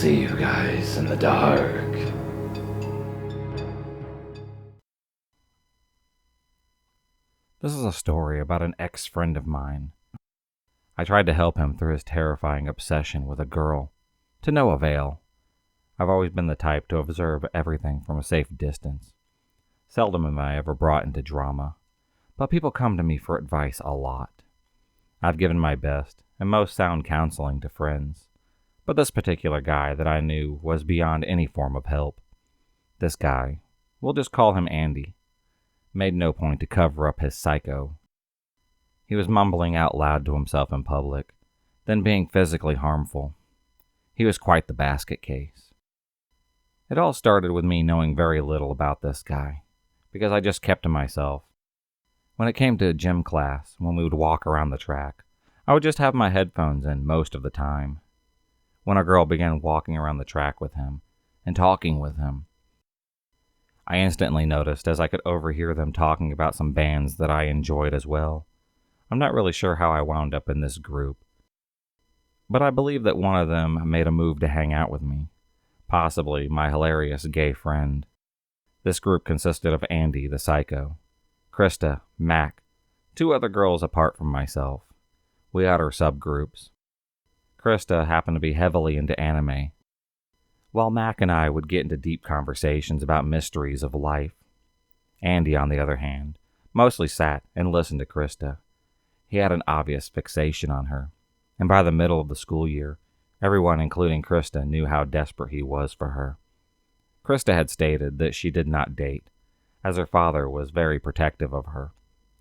see you guys in the dark. This is a story about an ex-friend of mine. I tried to help him through his terrifying obsession with a girl, to no avail. I've always been the type to observe everything from a safe distance. Seldom am I ever brought into drama, but people come to me for advice a lot. I've given my best and most sound counseling to friends, but this particular guy that I knew was beyond any form of help. This guy, we'll just call him Andy, made no point to cover up his psycho. He was mumbling out loud to himself in public, then being physically harmful. He was quite the basket case. It all started with me knowing very little about this guy, because I just kept to myself. When it came to gym class, when we would walk around the track, I would just have my headphones in most of the time. When a girl began walking around the track with him and talking with him, I instantly noticed as I could overhear them talking about some bands that I enjoyed as well. I'm not really sure how I wound up in this group, but I believe that one of them made a move to hang out with me, possibly my hilarious gay friend. This group consisted of Andy, the psycho, Krista, Mac, two other girls apart from myself. We had our subgroups. Krista happened to be heavily into anime, while Mac and I would get into deep conversations about mysteries of life. Andy, on the other hand, mostly sat and listened to Krista. He had an obvious fixation on her, and by the middle of the school year, everyone, including Krista, knew how desperate he was for her. Krista had stated that she did not date, as her father was very protective of her,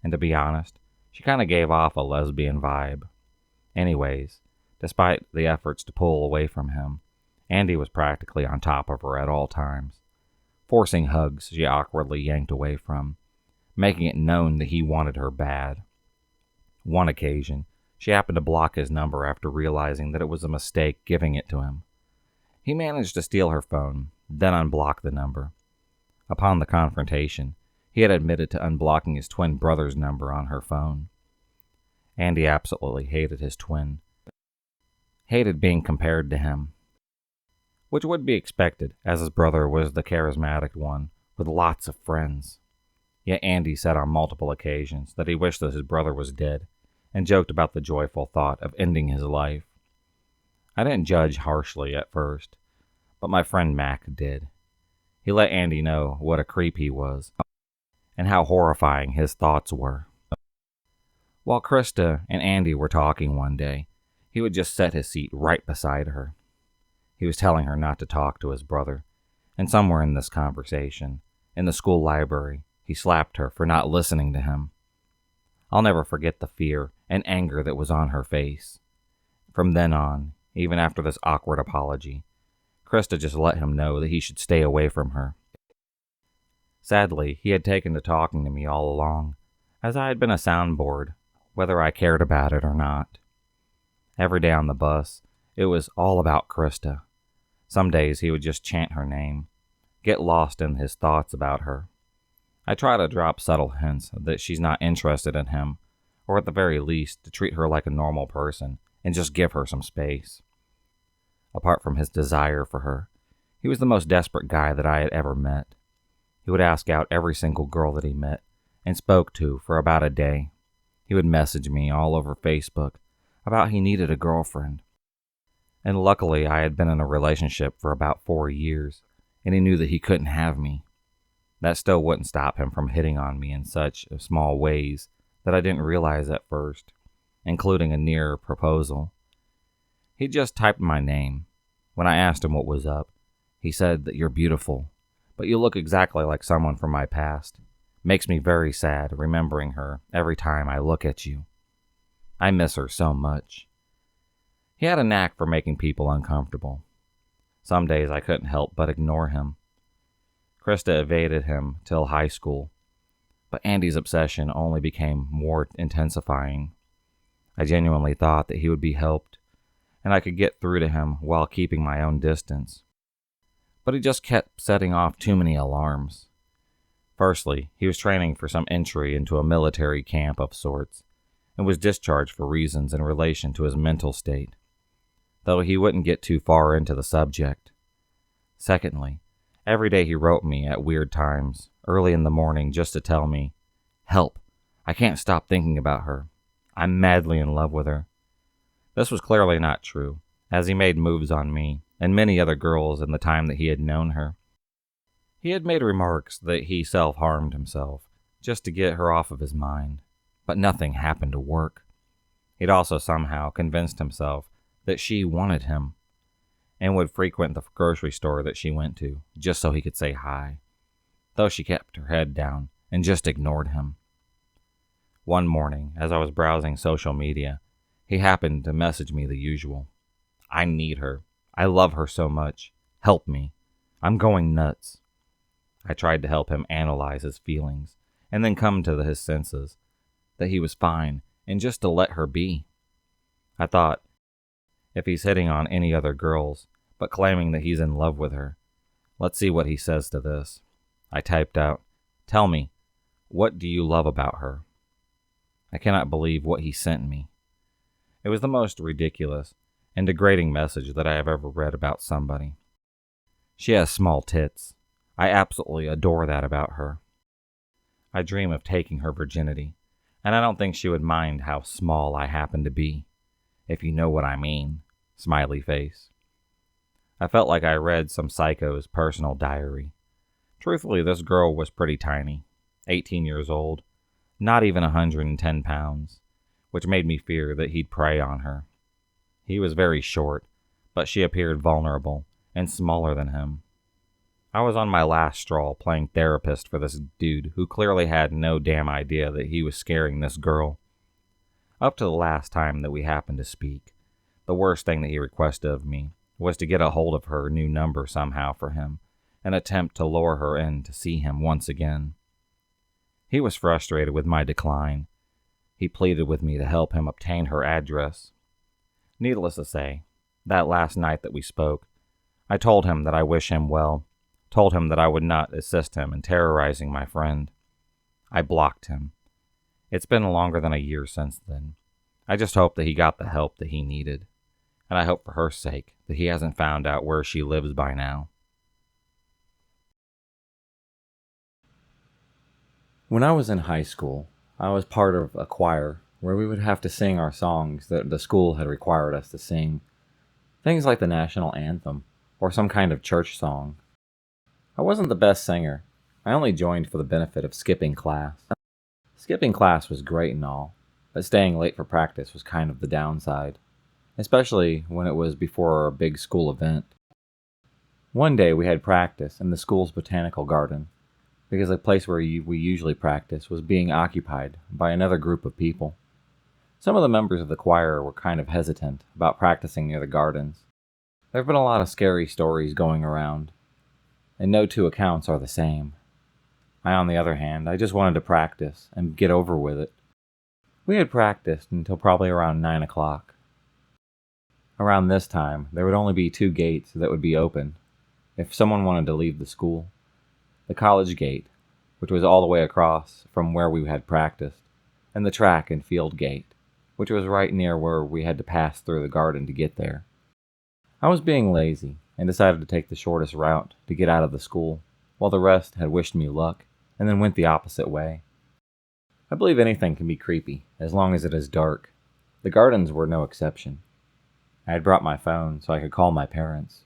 and to be honest, she kind of gave off a lesbian vibe. Anyways, despite the efforts to pull away from him, Andy was practically on top of her at all times, forcing hugs she awkwardly yanked away from, making it known that he wanted her bad. One occasion, she happened to block his number after realizing that it was a mistake giving it to him. He managed to steal her phone, then unblock the number. Upon the confrontation, he had admitted to unblocking his twin brother's number on her phone. Andy absolutely hated his twin, hated being compared to him, which would be expected as his brother was the charismatic one with lots of friends. Yet Andy said on multiple occasions that he wished that his brother was dead and joked about the joyful thought of ending his life. I didn't judge harshly at first, but my friend Mac did. He let Andy know what a creep he was and how horrifying his thoughts were. While Krista and Andy were talking one day, he would just set his seat right beside her. He was telling her not to talk to his brother, and somewhere in this conversation, in the school library, he slapped her for not listening to him. I'll never forget the fear and anger that was on her face. From then on, even after this awkward apology, Krista just let him know that he should stay away from her. Sadly, he had taken to talking to me all along, as I had been a soundboard, whether I cared about it or not. Every day on the bus, it was all about Krista. Some days he would just chant her name, get lost in his thoughts about her. I try to drop subtle hints that she's not interested in him, or at the very least to treat her like a normal person and just give her some space. Apart from his desire for her, he was the most desperate guy that I had ever met. He would ask out every single girl that he met and spoke to for about a day. He would message me all over Facebook about he needed a girlfriend. And luckily I had been in a relationship for about 4 years, and he knew that he couldn't have me. That still wouldn't stop him from hitting on me in such small ways that I didn't realize at first, including a near proposal. He just typed my name. When I asked him what was up, he said that you're beautiful, but you look exactly like someone from my past. Makes me very sad remembering her every time I look at you. I miss her so much. He had a knack for making people uncomfortable. Some days I couldn't help but ignore him. Krista evaded him till high school, but Andy's obsession only became more intensifying. I genuinely thought that he would be helped, and I could get through to him while keeping my own distance. But he just kept setting off too many alarms. Firstly, he was training for some entry into a military camp of sorts, and was discharged for reasons in relation to his mental state. though he wouldn't get too far into the subject. Secondly, every day he wrote me at weird times, early in the morning, just to tell me, "Help, I can't stop thinking about her. I'm madly in love with her." This was clearly not true, as he made moves on me and many other girls in the time that he had known her. He had made remarks that he self-harmed himself just to get her off of his mind, but nothing happened to work. He'd also somehow convinced himself that she wanted him and would frequent the grocery store that she went to just so he could say hi, though she kept her head down and just ignored him. One morning, as I was browsing social media, he happened to message me the usual. "I need her. I love her so much. Help me. I'm going nuts." I tried to help him analyze his feelings and then come to his senses, that he was fine and just to let her be. I thought, if he's hitting on any other girls, but claiming that he's in love with her, let's see what he says to this. I typed out, "Tell me, what do you love about her?" I cannot believe what he sent me. It was the most ridiculous and degrading message that I have ever read about somebody. She has small tits. I absolutely adore that about her. I dream of taking her virginity, and I don't think she would mind how small I happen to be, if you know what I mean. Smiley face. I felt like I read some psycho's personal diary. Truthfully, this girl was pretty tiny, 18 years old, not even 110 pounds, which made me fear that he'd prey on her. He was very short, but she appeared vulnerable and smaller than him. I was on my last straw playing therapist for this dude who clearly had no damn idea that he was scaring this girl. Up to the last time that we happened to speak, the worst thing that he requested of me was to get a hold of her new number somehow for him and attempt to lure her in to see him once again. He was frustrated with my decline. He pleaded with me to help him obtain her address. Needless to say, that last night that we spoke, I told him that I wish him well, told him that I would not assist him in terrorizing my friend. I blocked him. It's been longer than a year since then. I just hope that he got the help that he needed, and I hope for her sake that he hasn't found out where she lives by now. When I was in high school, I was part of a choir where we would have to sing our songs that the school had required us to sing. Things like the national anthem or some kind of church song. I wasn't the best singer. I only joined for the benefit of skipping class. Skipping class was great and all, but staying late for practice was kind of the downside, especially when it was before a big school event. One day we had practice in the school's botanical garden, because the place where we usually practice was being occupied by another group of people. Some of the members of the choir were kind of hesitant about practicing near the gardens. There have been a lot of scary stories going around, and no two accounts are the same. On the other hand, I just wanted to practice and get over with it. We had practiced until probably around 9 o'clock. Around this time, there would only be 2 gates that would be open if someone wanted to leave the school. The college gate, which was all the way across from where we had practiced, and the track and field gate, which was right near where we had to pass through the garden to get there. I was being lazy and decided to take the shortest route to get out of the school, while the rest had wished me luck and then went the opposite way. I believe anything can be creepy as long as it is dark. The gardens were no exception. I had brought my phone so I could call my parents.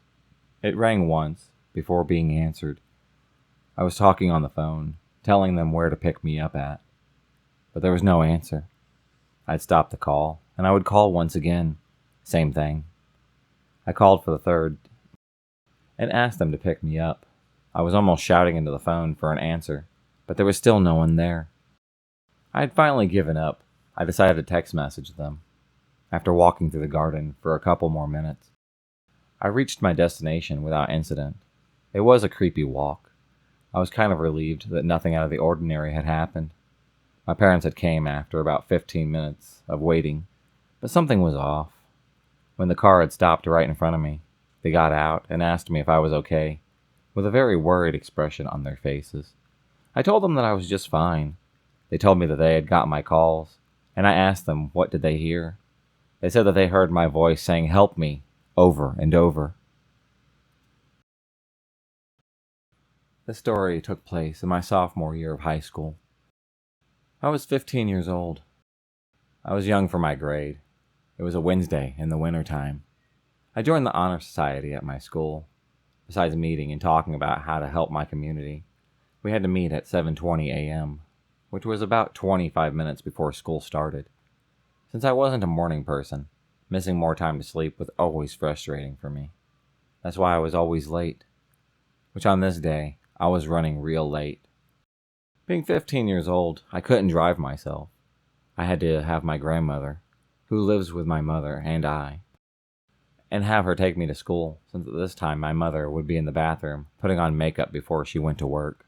It rang once before being answered. I was talking on the phone, telling them where to pick me up at, but there was no answer. I'd stop the call, and I would call once again. Same thing. I called for the third and asked them to pick me up. I was almost shouting into the phone for an answer, but there was still no one there. I had finally given up. I decided to text message them. After walking through the garden for a couple more minutes, I reached my destination without incident. It was a creepy walk. I was kind of relieved that nothing out of the ordinary had happened. My parents had came after about 15 minutes of waiting, but something was off. When the car had stopped right in front of me, they got out and asked me if I was okay, with a very worried expression on their faces. I told them that I was just fine. They told me that they had got my calls, and I asked them what did they hear. They said that they heard my voice saying, "Help me," over and over. This story took place in my sophomore year of high school. I was 15 years old. I was young for my grade. It was a Wednesday in the wintertime. I joined the honor society at my school. Besides meeting and talking about how to help my community, we had to meet at 7:20 a.m., which was about 25 minutes before school started. Since I wasn't a morning person, missing more time to sleep was always frustrating for me. That's why I was always late, which on this day, I was running real late. Being 15 years old, I couldn't drive myself. I had to have my grandmother, who lives with my mother and I, and have her take me to school, since at this time my mother would be in the bathroom putting on makeup before she went to work.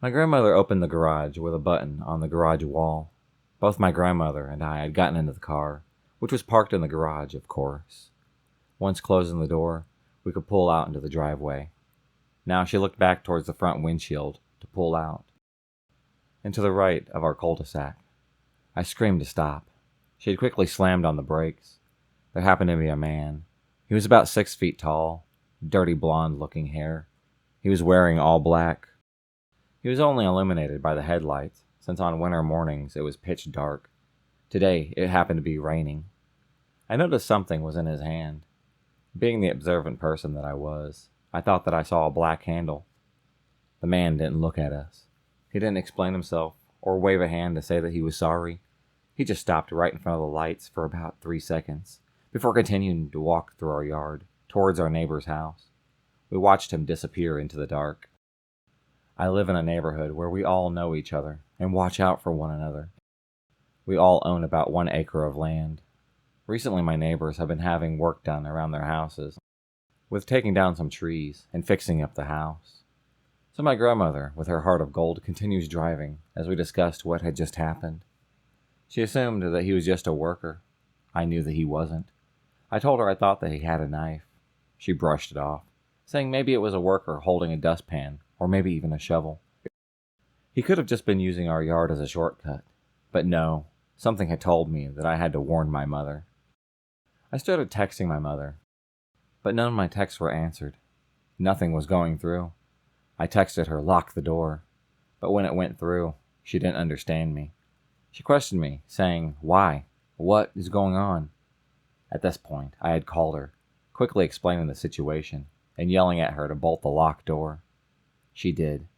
My grandmother opened the garage with a button on the garage wall. Both my grandmother and I had gotten into the car, which was parked in the garage, of course. Once closing the door, we could pull out into the driveway. Now she looked back towards the front windshield to pull out, and to the right of our cul-de-sac. I screamed to stop. She had quickly slammed on the brakes. There happened to be a man. He was about 6 feet tall, dirty blonde-looking hair. He was wearing all black. He was only illuminated by the headlights, since on winter mornings it was pitch dark. Today it happened to be raining. I noticed something was in his hand. Being the observant person that I was, I thought that I saw a black handle. The man didn't look at us. He didn't explain himself or wave a hand to say that he was sorry. He just stopped right in front of the lights for about 3 seconds before continuing to walk through our yard towards our neighbor's house. We watched him disappear into the dark. I live in a neighborhood where we all know each other and watch out for one another. We all own about 1 acre of land. Recently, my neighbors have been having work done around their houses, with taking down some trees and fixing up the house. So my grandmother, with her heart of gold, continues driving as we discussed what had just happened. She assumed that he was just a worker. I knew that he wasn't. I told her I thought that he had a knife. She brushed it off, saying maybe it was a worker holding a dustpan, or maybe even a shovel. He could have just been using our yard as a shortcut. But no, something had told me that I had to warn my mother. I started texting my mother, but none of my texts were answered. Nothing was going through. I texted her, "Lock the door," but when it went through, she didn't understand me. She questioned me, saying, "Why? What is going on?" At this point, I had called her, quickly explaining the situation and yelling at her to bolt the locked door. She did.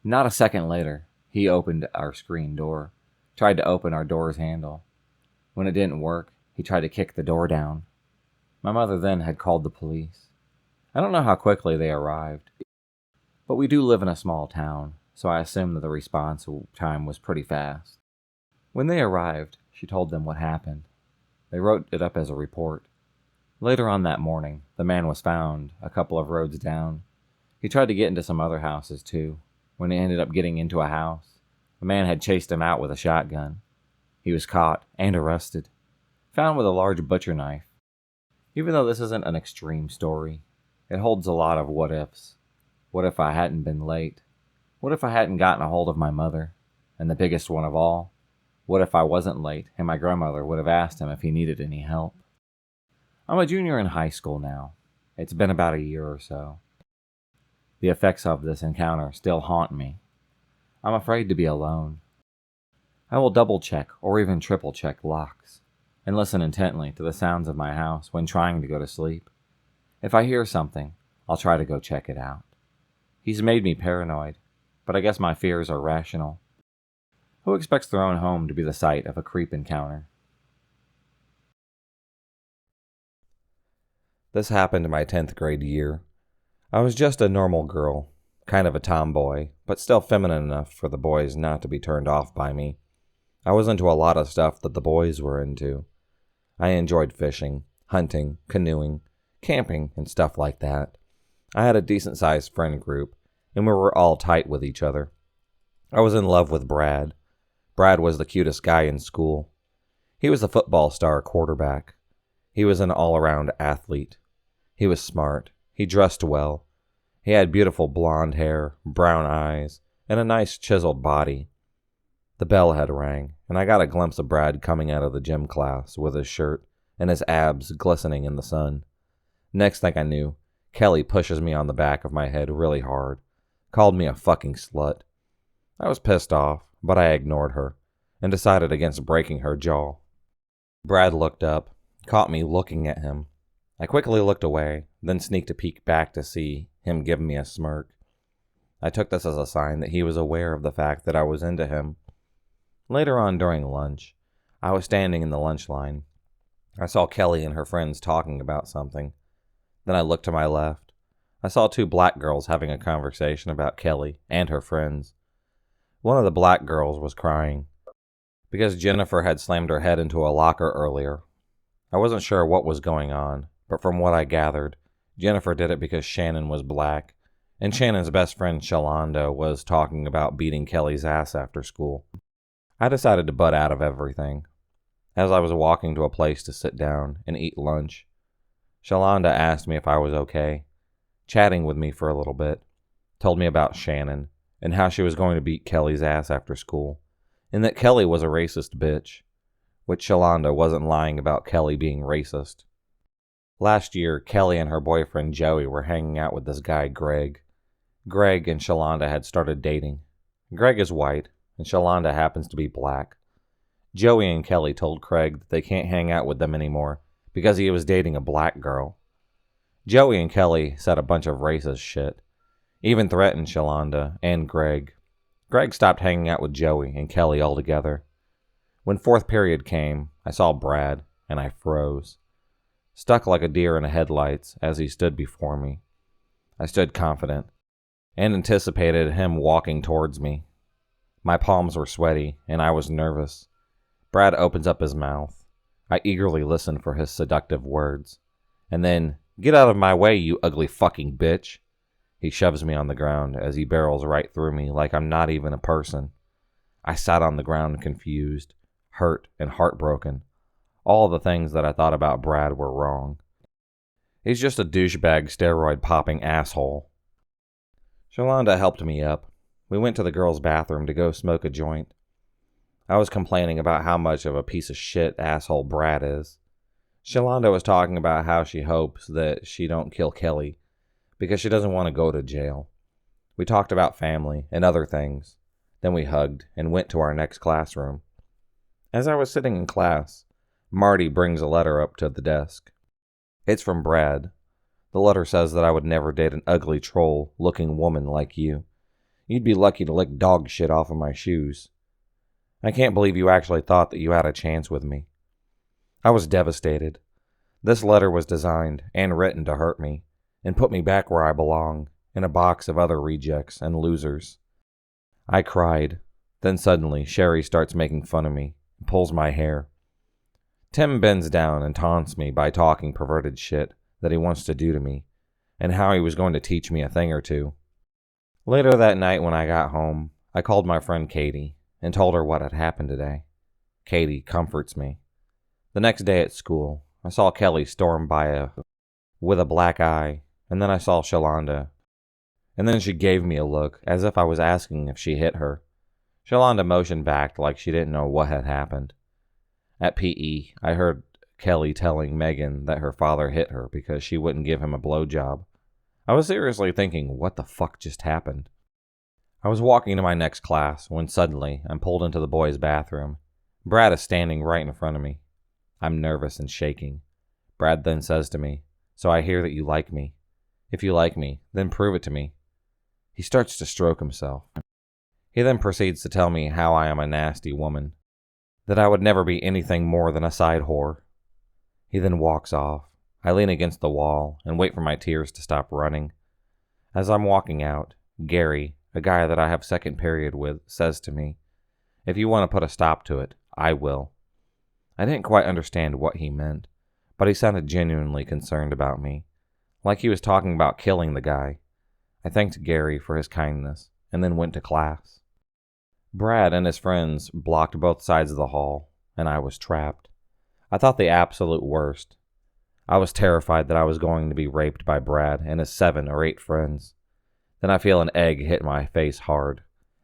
Not a second later, he opened our screen door, tried to open our door's handle. When it didn't work, he tried to kick the door down. My mother then had called the police. I don't know how quickly they arrived, but we do live in a small town, so I assume that the response time was pretty fast. When they arrived, she told them what happened. They wrote it up as a report. Later on that morning, the man was found a couple of roads down. He tried to get into some other houses too. When he ended up getting into a house, a man had chased him out with a shotgun. He was caught and arrested, found with a large butcher knife. Even though this isn't an extreme story, it holds a lot of what-ifs. What if I hadn't been late? What if I hadn't gotten a hold of my mother? And the biggest one of all, what if I wasn't late and my grandmother would have asked him if he needed any help? I'm a junior in high school now. It's been about a year or so. The effects of this encounter still haunt me. I'm afraid to be alone. I will double-check or even triple-check locks and listen intently to the sounds of my house when trying to go to sleep. If I hear something, I'll try to go check it out. He's made me paranoid, but I guess my fears are rational. Who expects their own home to be the site of a creep encounter? This happened in my 10th grade year. I was just a normal girl, kind of a tomboy, but still feminine enough for the boys not to be turned off by me. I was into a lot of stuff that the boys were into. I enjoyed fishing, hunting, canoeing, camping, and stuff like that. I had a decent-sized friend group, and we were all tight with each other. I was in love with Brad. Brad was the cutest guy in school. He was a football star quarterback. He was an all-around athlete. He was smart. He dressed well. He had beautiful blonde hair, brown eyes, and a nice chiseled body. The bell had rang, and I got a glimpse of Brad coming out of the gym class with his shirt and his abs glistening in the sun. Next thing I knew, Kelly pushes me on the back of my head really hard, called me a fucking slut. I was pissed off, but I ignored her and decided against breaking her jaw. Brad looked up, caught me looking at him. I quickly looked away, then sneaked a peek back to see him give me a smirk. I took this as a sign that he was aware of the fact that I was into him. Later on during lunch, I was standing in the lunch line. I saw Kelly and her friends talking about something. Then I looked to my left. I saw two black girls having a conversation about Kelly and her friends. One of the black girls was crying because Jennifer had slammed her head into a locker earlier. I wasn't sure what was going on, but from what I gathered, Jennifer did it because Shannon was black, and Shannon's best friend Shalonda was talking about beating Kelly's ass after school. I decided to butt out of everything. As I was walking to a place to sit down and eat lunch, Shalonda asked me if I was okay, chatting with me for a little bit, told me about Shannon and how she was going to beat Kelly's ass after school, and that Kelly was a racist bitch, which Shalonda wasn't lying about Kelly being racist. Last year, Kelly and her boyfriend Joey were hanging out with this guy Greg. Greg and Shalonda had started dating. Greg is white, and Shalonda happens to be black. Joey and Kelly told Craig that they can't hang out with them anymore because he was dating a black girl. Joey and Kelly said a bunch of racist shit, even threatened Shalonda and Greg. Greg stopped hanging out with Joey and Kelly altogether. When fourth period came, I saw Brad, and I froze, stuck like a deer in the headlights as he stood before me. I stood confident and anticipated him walking towards me. My palms were sweaty, and I was nervous. Brad opens up his mouth. I eagerly listened for his seductive words. And then, "Get out of my way, you ugly fucking bitch." He shoves me on the ground as he barrels right through me like I'm not even a person. I sat on the ground confused, hurt, and heartbroken. All the things that I thought about Brad were wrong. He's just a douchebag steroid-popping asshole. Shalonda helped me up. We went to the girls' bathroom to go smoke a joint. I was complaining about how much of a piece of shit asshole Brad is. Shalonda was talking about how she hopes that she don't kill Kelly because she doesn't want to go to jail. We talked about family and other things. Then we hugged and went to our next classroom. As I was sitting in class, Marty brings a letter up to the desk. It's from Brad. The letter says that I would never date an ugly troll-looking woman like you. You'd be lucky to lick dog shit off of my shoes. I can't believe you actually thought that you had a chance with me. I was devastated. This letter was designed and written to hurt me and put me back where I belong, in a box of other rejects and losers. I cried. Then suddenly, Sherry starts making fun of me and pulls my hair. Tim bends down and taunts me by talking perverted shit that he wants to do to me and how he was going to teach me a thing or two. Later that night when I got home, I called my friend Katie and told her what had happened today. Katie comforts me. The next day at school, I saw Kelly storm by with a black eye, and then I saw Shalonda. And then she gave me a look, as if I was asking if she hit her. Shalonda motioned back like she didn't know what had happened. At PE, I heard Kelly telling Megan that her father hit her because she wouldn't give him a blowjob. I was seriously thinking, what the fuck just happened? I was walking to my next class when suddenly I'm pulled into the boys' bathroom. Brad is standing right in front of me. I'm nervous and shaking. Brad then says to me, "So I hear that you like me. If you like me, then prove it to me." He starts to stroke himself. He then proceeds to tell me how I am a nasty woman, that I would never be anything more than a side whore. He then walks off. I lean against the wall and wait for my tears to stop running. As I'm walking out, Gary, a guy that I have second period with, says to me, "If you want to put a stop to it, I will." I didn't quite understand what he meant, but he sounded genuinely concerned about me, like he was talking about killing the guy. I thanked Gary for his kindness and then went to class. Brad and his friends blocked both sides of the hall, and I was trapped. I thought the absolute worst. I was terrified that I was going to be raped by Brad and his 7 or 8 friends. Then I feel an egg hit my face hard,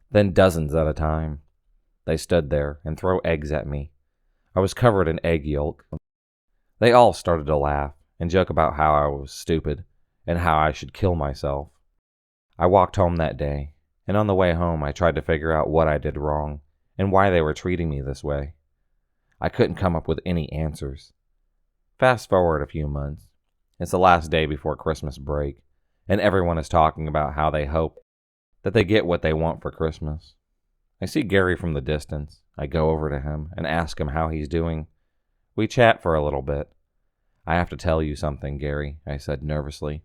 then dozens at a time. They stood there and throw eggs at me. I was covered in egg yolk. They all started to laugh, and joke about how I was stupid and how I should kill myself. I walked home that day, and on the way home I tried to figure out what I did wrong and why they were treating me this way. I couldn't come up with any answers. Fast forward a few months. It's the last day before Christmas break, and everyone is talking about how they hope that they get what they want for Christmas. I see Gary from the distance. I go over to him and ask him how he's doing. We chat for a little bit. "I have to tell you something, Gary," I said nervously.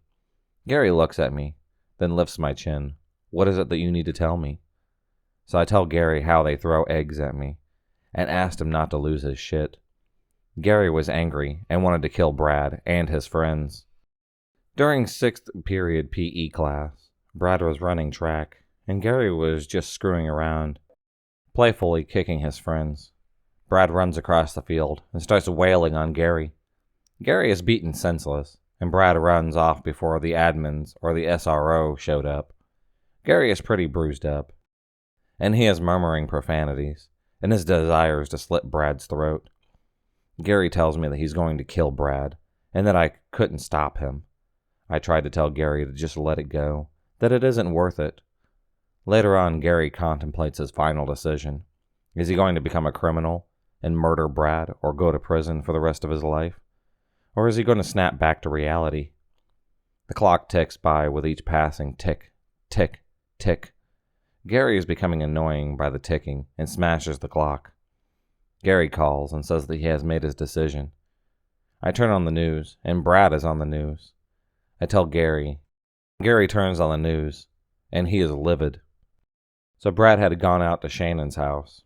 Gary looks at me, then lifts my chin. "What is it that you need to tell me?" So I tell Gary how they throw eggs at me, and asked him not to lose his shit. Gary was angry and wanted to kill Brad and his friends. During 6th period PE class, Brad was running track, and Gary was just screwing around, playfully kicking his friends. Brad runs across the field and starts wailing on Gary. Gary is beaten senseless, and Brad runs off before the admins or the SRO showed up. Gary is pretty bruised up, and he is murmuring profanities and his desires to slit Brad's throat. Gary tells me that he's going to kill Brad, and that I couldn't stop him. I tried to tell Gary to just let it go, that it isn't worth it. Later on, Gary contemplates his final decision. Is he going to become a criminal and murder Brad or go to prison for the rest of his life? Or is he going to snap back to reality? The clock ticks by with each passing tick, tick, tick. Gary is becoming annoying by the ticking and smashes the clock. Gary calls and says that he has made his decision. I turn on the news, and Brad is on the news. I tell Gary. Gary turns on the news, and he is livid. So Brad had gone out to Shannon's house,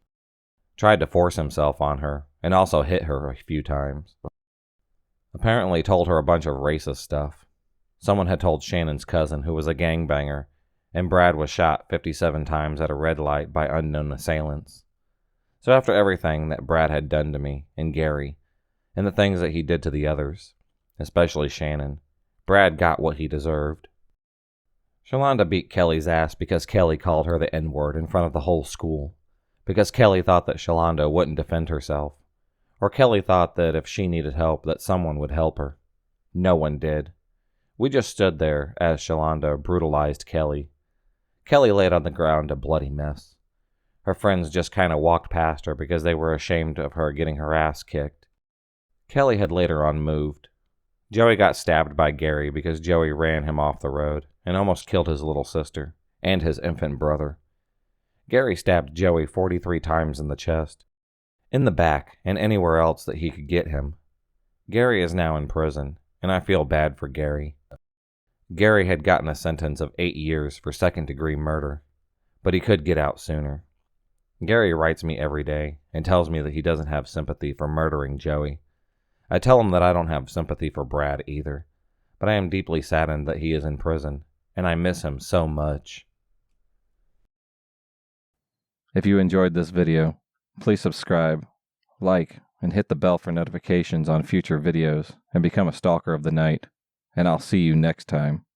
tried to force himself on her, and also hit her a few times. Apparently told her a bunch of racist stuff. Someone had told Shannon's cousin, who was a gangbanger, and Brad was shot 57 times at a red light by unknown assailants. So after everything that Brad had done to me and Gary, and the things that he did to the others, especially Shannon, Brad got what he deserved. Shalonda beat Kelly's ass because Kelly called her the N-word in front of the whole school, because Kelly thought that Shalonda wouldn't defend herself, or Kelly thought that if she needed help that someone would help her. No one did. We just stood there as Shalonda brutalized Kelly. Kelly laid on the ground a bloody mess. Her friends just kind of walked past her because they were ashamed of her getting her ass kicked. Kelly had later on moved. Joey got stabbed by Gary because Joey ran him off the road and almost killed his little sister and his infant brother. Gary stabbed Joey 43 times in the chest, in the back, and anywhere else that he could get him. Gary is now in prison, and I feel bad for Gary. Gary had gotten a sentence of 8 years for second-degree murder, but he could get out sooner. Gary writes me every day and tells me that he doesn't have sympathy for murdering Joey. I tell him that I don't have sympathy for Brad either, but I am deeply saddened that he is in prison, and I miss him so much. If you enjoyed this video, please subscribe, like, and hit the bell for notifications on future videos, and become a stalker of the night, and I'll see you next time.